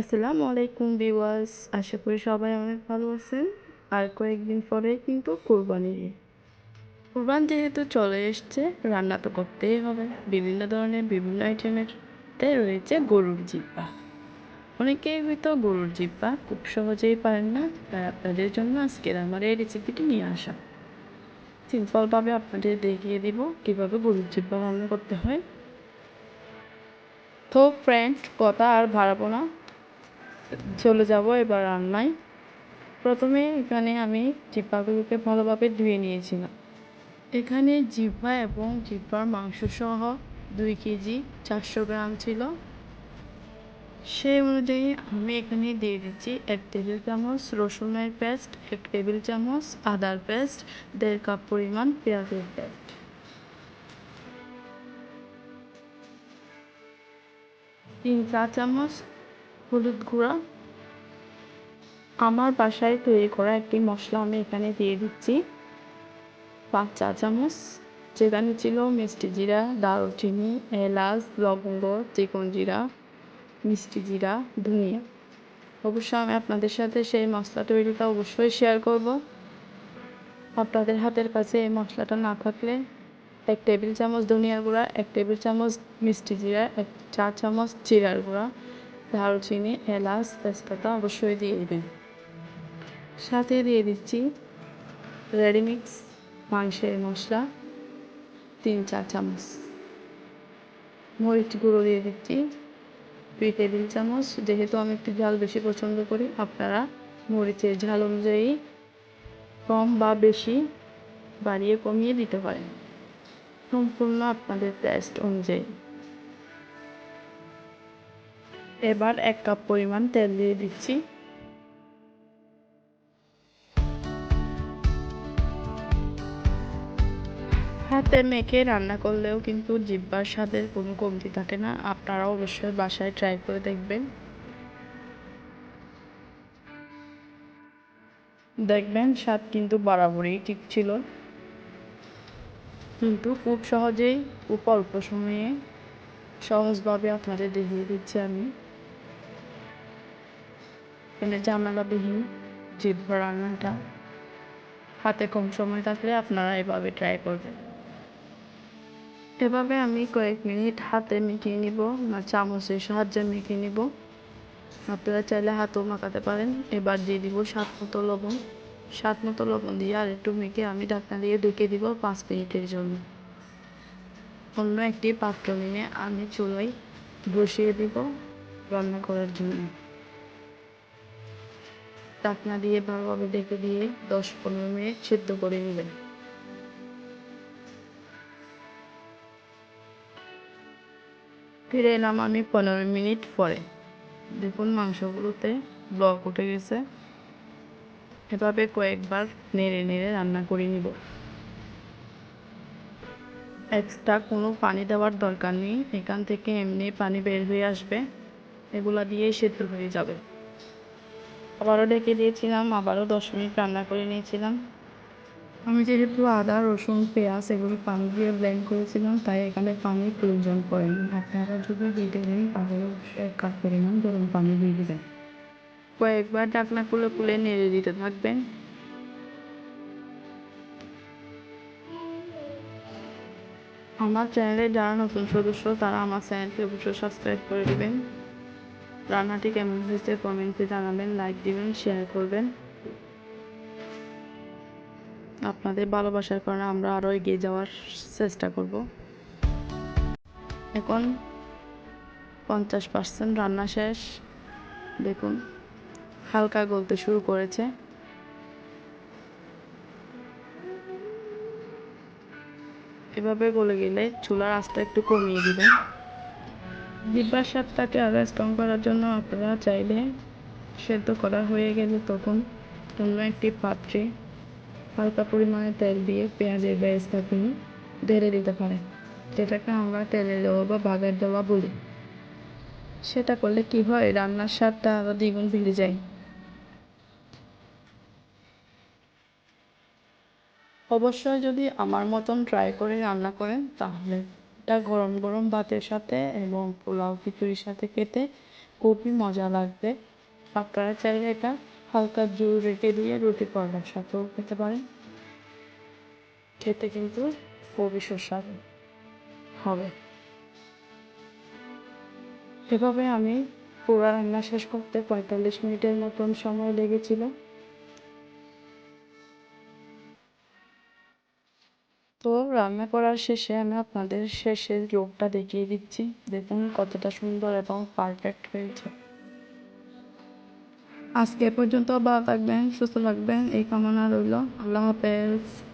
আসসালামু আলাইকুম ভিউয়ার্স, আশা করি সবাই অনেক ভালো আছেন। আর কয়েকদিন পরে কিন্তু কোরবানির ঈদ। কোরবান যেহেতু চলে এসছে, রান্না তো করতেই হবে। বিভিন্ন ধরনের বিভিন্ন আইটেমের রয়েছে গরুর জিহ্বা। অনেকেই হয়তো গরুর জিহ্বা খুব সহজেই পারেন না, তাই আপনাদের জন্য আজকের আমার এই রেসিপিটি নিয়ে আসা। সিম্পলভাবে আপনাদের দেখিয়ে দিব কীভাবে গরুর জিহ্বা রান্না করতে হয়। তো ফ্রেন্ড, কথা আর বাড়াবো না, চলে যাব এবার রান্নায়। প্রথমে এখানে আমি জিহ্বাগুলোকে ভালোভাবে ধুয়ে নিয়েছিলাম। এখানে জিহ্বা এবং জিহ্বার মাংস সহ 2 কেজি 400 গ্রাম ছিল। সেই অনুযায়ী আমি এখানে দিয়ে দিচ্ছি 1 টেবিল চামচ রসুনের পেস্ট, 1 টেবিল চামচ আদার পেস্ট, 1.5 কাপ পরিমাণ পেঁয়াজের পেস্ট, 3 চা চামচ হলুদ গুঁড়া। আমার বাসায় তৈরি করা একটি মশলা আমি এখানে দিয়ে দিচ্ছি 5 চা চামচ, যেখানে ছিল মিষ্টি জিরা, দারুচিনি, এলাচ, লবঙ্গ, চিকন জিরা, মিষ্টি জিরা, ধনিয়া। অবশ্যই আমি আপনাদের সাথে সেই মশলা তৈরিটা অবশ্যই শেয়ার করব। আপনাদের হাতের কাছে এই মশলাটা না থাকলে 1 টেবিল চামচ ধনিয়ার গুঁড়া, 1 টেবিল চামচ মিষ্টি জিরা, 1 চা চামচ জিরার গুঁড়া, দারুচিনি, এলাচ, তেজপাতা অবশ্যই দিয়ে দেবেন। সাথে দিয়ে দিচ্ছি রেডিমিক্স মাংসের মশলা 3 চা চামচ, মরিচ গুঁড়ো দিয়ে দিচ্ছি 2 টেবিল চামচ। যেহেতু আমি একটু ঝাল বেশি পছন্দ করি, আপনারা মরিচের ঝাল অনুযায়ী কম বা বেশি বাড়িয়ে কমিয়ে দিতে পারেন, সম্পূর্ণ আপনাদের টেস্ট অনুযায়ী। এবার 1 কাপ পরিমাণ তেল দিয়ে দিচ্ছি। হাতে মেখে রান্না করলেও কিন্তু জিহ্বার স্বাদের কোনো কমতি থাকে না। আপনারা অবশ্যই বাসায় ট্রাই করে দেখবেন, দেখবেন স্বাদ কিন্তু বরাবরই ঠিক ছিল। কিন্তু খুব সহজেই, খুব অল্প সময়ে, সহজভাবে আপনাদের দেখিয়ে দিচ্ছি আমি এখানে ঝামেলাবিহীন জিহ্বা রান্নাটা। হাতে কম সময় থাকলে আপনারা এভাবে ট্রাই করবেন। এভাবে আমি কয়েক মিনিট হাতে মেখে নিব, না চামচের সাহায্যে মেখে নিব। আপনারা চাইলে হাতেও মাখাতে পারেন। এবার দিয়ে দিব স্বাদ মতো লবণ। স্বাদ মতো লবণ দিয়ে আর একটু মেখে আমি ঢাকনা দিয়ে ঢেকে দিব 5 মিনিটের জন্য। অন্য একটি পাত্র নিয়ে আমি চুলায় বসিয়ে দিব রান্না করার জন্য। ঢাকনা দিয়ে ভালোভাবে ঢেকে দিয়ে 10-15 মিনিট সেদ্ধ করে নেবেন। ফিরে এলাম আমি 15 মিনিট পরে। দেখুন মাংসগুলোতে ব্লক উঠে গেছে। এভাবে কয়েকবার নেড়ে নেড়ে রান্না করে নিব। এক্সট্রা কোনো পানি দেওয়ার দরকার নেই, এখান থেকে এমনি পানি বের হয়ে আসবে, এগুলা দিয়েই সেদ্ধ হয়ে যাবে। আবারও ঢেকে দিয়েছিলাম, আবারও 10 মিনিট রান্না করে নিয়েছিলাম। আমি যেহেতু আদা, রসুন, পেঁয়াজ এগুলো পানি দিয়ে ব্লেন্ড করেছিলাম, তাই এখানে পানির প্রয়োজন পড়েনি। আপনারা যদি দিতে দেন তাহলে 1 কাপ পরিমাণ গরম পানি দিয়ে দেবেন। কয়েকবার ঢাকনা খুলে খুলে নেড়ে দিতে থাকবেন। আমার চ্যানেলে যারা নতুন সদস্য তারা আমার চ্যানেলটি অবশ্যই সাবস্ক্রাইব করে দেবেন। রান্নাটি কেমন হয়েছে কমেন্টে জানাবেন, লাইক দিবেন, শেয়ার করবেন। আপনাদের ভালোবাসার কারণে আমরা আরও এগিয়ে যাওয়ার চেষ্টা করব। এখন 50% রান্না শেষ। দেখুন হালকা গলতে শুরু করেছে। এভাবে গলে গেলে চুলার আঁচটা একটু কমিয়ে দিবেন। জিহ্বার স্বাদটাকে আরও স্ট্রং করার জন্য আপনারা চাইলে সেদ্ধ করা হয়ে গেলে তখন অন্য একটি পাত্রে হালকা পরিমাণে তেল দিয়ে পেঁয়াজের বেরেস্তাগুলো ঢেলে দিতে পারেন, যেটাকে আমরা তেলের দেওয়া বা বাগার দেওয়া বলি। সেটা করলে কি হয়, রান্নার স্বাদটা আরও দ্বিগুণ বেড়ে যায়। অবশ্যই যদি আমার মতন ট্রাই করে রান্না করেন তাহলে এটা গরম গরম ভাতের সাথে এবং পোলাও খিচুড়ির সাথে খেতে খুবই মজা লাগবে। আপনারা চাইলে এটা হালকা জল রেখে দিয়ে রুটি পরোটার সাথেও খেতে পারেন। খেতে কিন্তু খুবই সুস্বাদু হবে। এভাবে আমি পুরা রান্না শেষ করতে ৪৫ মিনিটের মতন সময় লেগেছিল। তো রান্না করার শেষে আমি আপনাদের শেষের লুকটা দেখিয়ে দিচ্ছি। দেখুন কতটা সুন্দর এবং পারফেক্ট হয়েছে। আজকে এ পর্যন্ত ভালো থাকবেন, সুস্থ থাকবেন এই কামনা রইল। আল্লাহ হাফেজ।